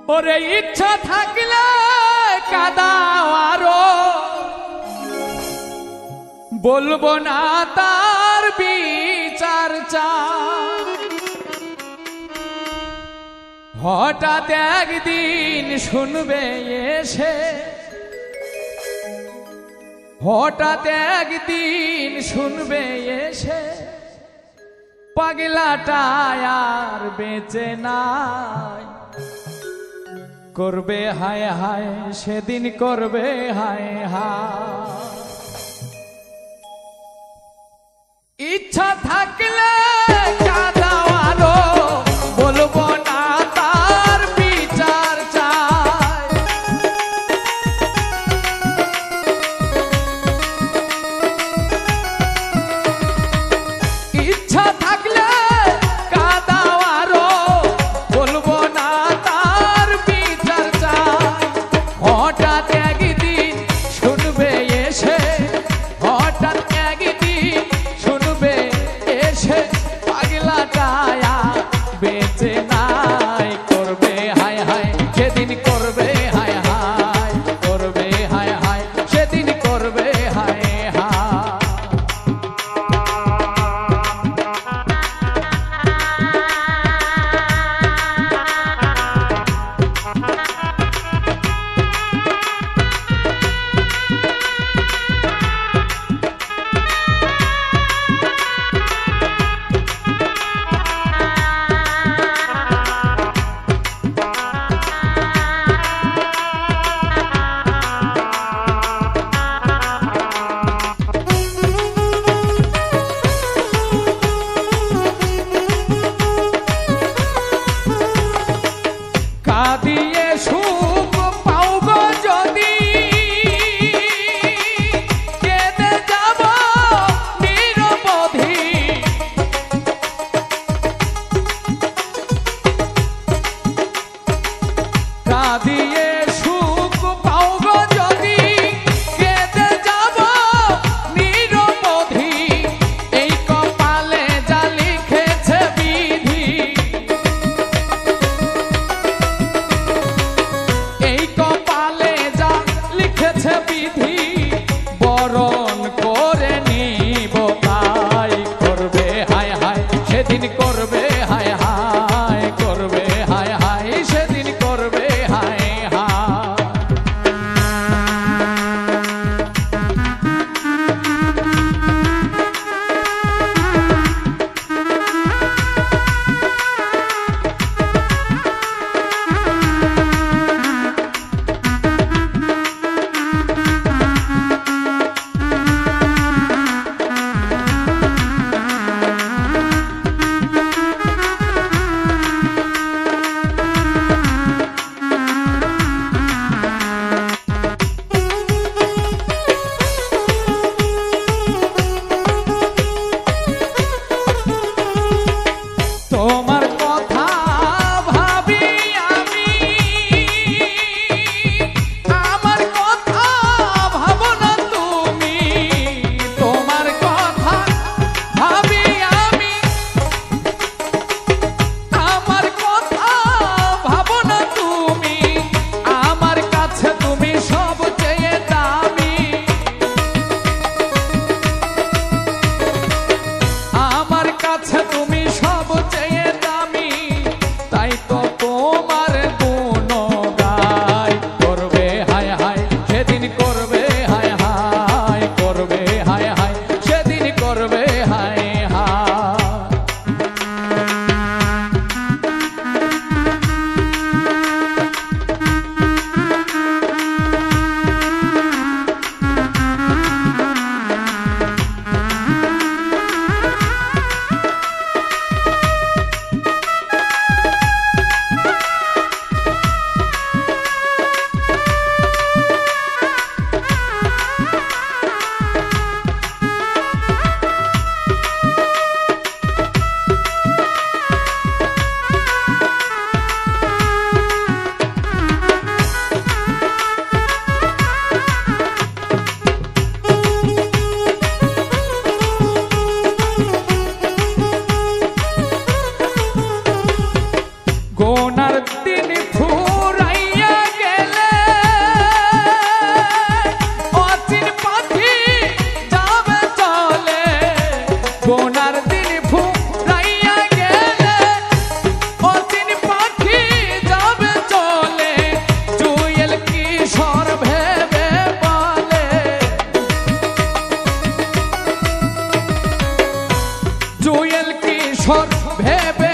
ওরে ইচ্ছা থাকলে কাদাও আরো, বলবো না তার বিচার চাই। হঠাৎ একদিন শুনবে এসে, হঠাৎ একদিন শুনবে এসে, পাগলাটা আর বেঁচে নাই। করবে হায় হায় সেদিন, করবে হায় হায়। ইচ্ছা থাকলে কাদাও আরো, বলবো না তার বিচার চাই। ইচ্ছা থাকলে কাদাও আরো, বলবো না তার বিচার চাই। হঠাৎ একদিন শুনবে এসে, হঠাৎ একদিন শুনবে এসে, পাগলাটা বেঁচে নাই। করবে হায় হায় সেদিন, করবে হায় হায়, করবে হায় হায় সেদিন, করবে হায় হায়। কাঁদিয়ে সুখ পাও গো যদি, কেঁদে যাব নিরবধি। কাঁদিয়ে সুখ পাও গো যদি, কেঁদে যাব নিরবধি। এই কপালে যা লিখেছে বিধি, এই কপালে যা লিখেছে বিধি, বরণ করে নিব তাই। করবে হায় হায় সেদিন, করবে হায় হায়, করবে হায় হায় সেদিন, করবে হায় হায়। তোমার কথা ভাবি আমি, আমার কথা ভাবো না তুমি। তোমার কথা ভাবি আমি, আমার কথা ভাবো না তুমি। আমার কাছে তুমি সবচেয়ে দামি, আমার কাছে তুমি সবচেয়ে দামি। তাই তো তোমার গুণ গাই। করবে হায় হায় সেদিন, করবে হায় হায়, করবে হায় হায় সেদিন, করবে হায় হায়। গোনার দিন ফুরা সেদিন ফুরাইয়া গেলে অচিন পাখি যাবে চলে জুয়েল কিশোর ভেবে বলে জুয়েল কিশোর ভেবে